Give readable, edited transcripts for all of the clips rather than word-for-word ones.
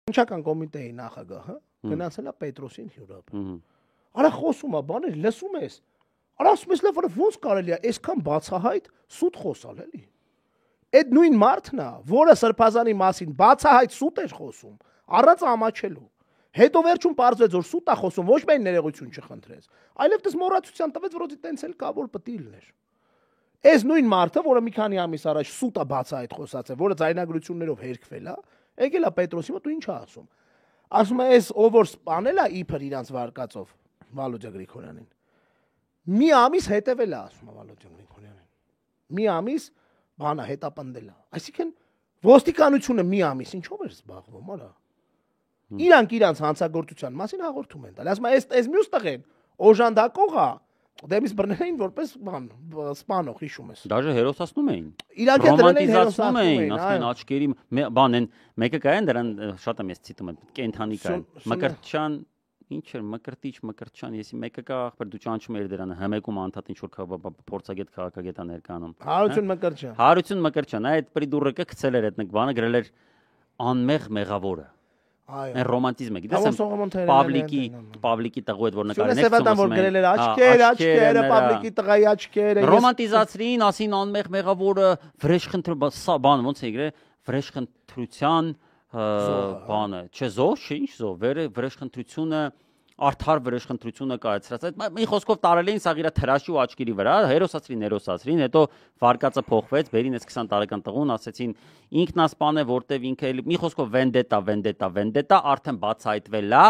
Քննչական կոմիտեի նախագահը գնացել է Պետրոսին հյուրապ։ Արա խոսում է բաներ, լսում ես։ Արա ասում ես լավ, ոնց կարելի է այսքան բացահայտ սուտ խոսալ, էլի։ Այդ նույն մարդն է, որը Սրբազանի մասին բացահայտ սուտ էր խոսում, առանց ամաչելու։ Հետո վերջում պարզվեց, որ սուտ է խոսում, ոչ միայն ներողություն չխնդրեց, այլև դες մոռացության տվեց, որ դի տենց էլ կա, որ պետք է լիներ։ Այս նույն մարդը, որը մի քանի ամիս առաջ սուտ է բացահայտ խոսած է, որը ձայնագրություններով հերքվել է, եկել է Պետրոսի մոտ ու ինչ է ասում։ Ասում է, այս ով որ սպանել է իբր իրանց վարկածով Վալոդյա Գրիգորյանին։ Մի ամիս հետևել է, ասում է Վալոդյա Գրիգորյանին։ Մի ամիս բանա հետապնդել է։ Այսինքն ոստիկանությունը մի ամիս ինչով էր զբաղվում, արա։ Իրանք հանցագործության մասին հաղորդում են տալ։ Ասում է, այս մյուս տղեն օժանդակող է, դեմից բռնել էին որպես բան, սպանող, հիշում ես։ Դաժե հերոսացնում էին։ Իրանք ռոմանտիզացնում էին, ասեն աչքերի բան են, մեկը կա են դրան շատ եմ ես ցիտում եմ, կենթանի կա։ Մկրտչյան ինչ էր Մկրտչյան, եսի մեկը կա ախպեր դու ճանչում ես դրան հմեկում անդադ ինչ որ փորձագետ քաղաքագետ է ներկանում։ Հարություն Մկրտչյան, այդ պրիդուրը գցել էր այդ բանը գրել էր անմեղ մեղավորը։ Այն ռոմանտիզմը, գիտես, Պավլիկի տղու հետ որ նկարել են, Սևադան որ գրել էր աչքերը, Պավլիկի տղայի աչքերը, ռոմանտիզացրին, ասին անմեղ մեղավորը, բան ոնց է գրել, վրեժխնդրության բանը, չէ զոհ, չէ ինչ զոհ, վրեժխնդրությունը արդար վրեժխնդրությունը կայացրած։ Մի խոսքով տարել էին սա իր թրաշի ու աչքերի վրա, հերոսացրին, հետո վարկածը փոխվեց, բերին այս 20 տարեկան տղուն, ասեցին ինքնասպան է, որտեվ ինքը մի խոսքով վենդետա, արդեն բացահայտվել է։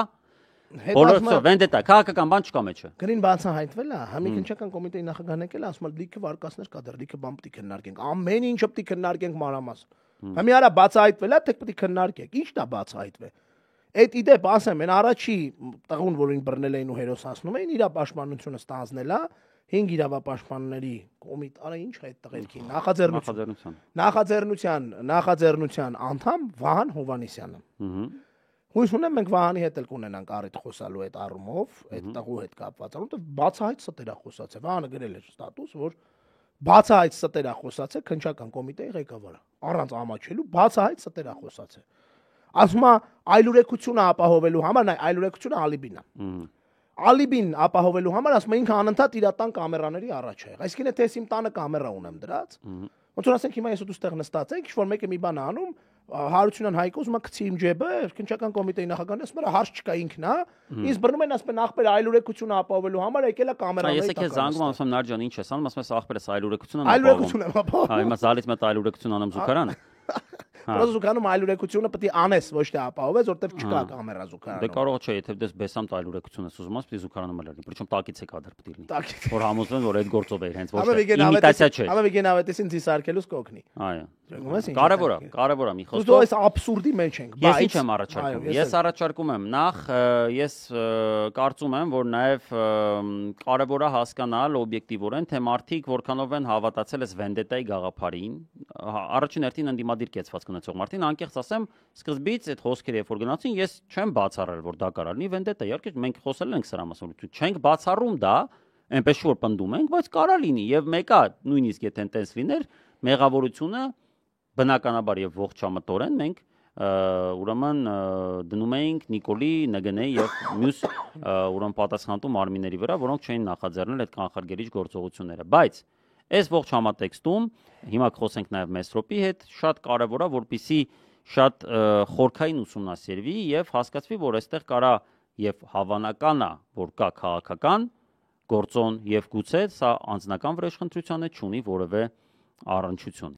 Բոլորը վենդետա, քաղաքական բան չկա մեջը։ Գրին բացահայտվել է, համի քննչական կոմիտեի նախագահն եկել է, ասում է լիքը վարկածներ կա դեռ, լիքը բան պետք է քննարկենք, ամեն ինչը պետք է քննարկենք մանրամասն։ Համի արա բացահայտվել է, թե պետք է քննարկենք, ի՞նչն է բացահայտվել։ Այդ իդեպ ասեմ, այն առաջի տղուն, որին բռնել էին ու հերոսացնում էին, իր պաշտպանությունը ստանձնել է 5 իրավապաշտպանների կոմիտե, արա ինչ է այդ տղերքի նախաձեռնության անդամ Վահան Հովհաննիսյանը։ Հույս ունեմ մենք Վահանի հետ էլ կունենանք առիթ խոսալու այդ առումով, այդ տղու հետ կապված, որովհետև բացահայտ ստերա խոսած է։ Վահանը գրել էր ստատուս, որ բացահայտ ստերա խոսած է քննչական կոմիտեի ղեկավարը, առանց ամաչելու բացահայտ ստերա խոսած է։ Ասում է այլուրեկությունը ապահովելու համար, այլուրեկությունը ալիբին է։ Ալիբին ապահովելու համար ասում է ինքը անընդհատ իր տան կամերաների առաջ է։ Այսինքն թե ես իմ տանը կամերա ունեմ դրած, ոնց որ ասենք հիմա ես ուստեղ նստած եմ, ինչ որ մեկը մի բան անում, Հարությունյան Հայկը ուզում է գցի իմ ջեբը, քննչական կոմիտեի նախագահն ասում է հարց չկա ինքն է, ինձ բռնում են ասում են ախպեր այլուրեկությունը ապահովելու համար եկել է կամերաների տակ։ Ես եկել զանգում ասում Նարջան ինչ ես անում, ասում ես ախպերս այլուրեկությունը եմ ապահովում։ Հիմա զալից մեծ այլուրեկություն անեմ զուգարանը։ Զուգարանում այլուրեկությունը պետք է անես, ոչ թե ապահովես, որտեղ չկա կամերա զուգարանում։ Դե կարող չէ, եթե դες բեսամ այլուրեկությունը ուզում ես, պետք է զուգարանում լինի, причем տակից է կադր պետք լինի։ Որ համոզվեն, որ այդ գործով է հենց ոչ թե իմիտացիա չէ։ Հավե Վիգեն Ավետիսին դիսարկելուց կօգնի։ Այո։ Կարևոր է մի խոսքով։ Դու այս աբսուրդի մեջ ենք, բայց Ես ինչ եմ առաջարկում։ Ես առաջարկում եմ նախ ես կարծում եմ, որ նաև կարևոր է հասկանալ օբյեկտիվորեն, թե մարդիկ որքանով են հավատացել այս վենդետայի գաղափարին, առաջին հերթին ընդդիմադիր կեցված գնացող մարդին, անկեղծ ասեմ, սկզբից այդ խոսքերը երբ որ գնացին, ես չեմ բացառել, որ դա կարող լինի վենդետա, իհարկե մենք խոսել ենք սրա մասին, չենք բացառում դա, այնպես որ պնդում ենք, բայց կարող լինի եւ մեկը նույնիսկ եթե այնպես լիներ, մեղավորությունը բնականաբար եւ ողջամտորեն մենք ուրեմն դնում էինք Նիկոլի, Նգնեի եւ մյուս ուրեմն պատասխանատու մարմինների վրա, որոնք չէին նախաձեռնել այդ կանխարգելիչ գործողությունները, բայց այս ողջ համատեքստում հիմա խոսենք նաեւ Մեսրոպի հետ, շատ կարեւոր է, որպեսզի շատ խորքային ուսումնասիրվի եւ հասկացվի, որ այստեղ կարա եւ հավանական է, որ կա քաղաքական գործոն եւ գուցե սա անձնական վրեժխնդրության է, չունի որևէ առնչություն։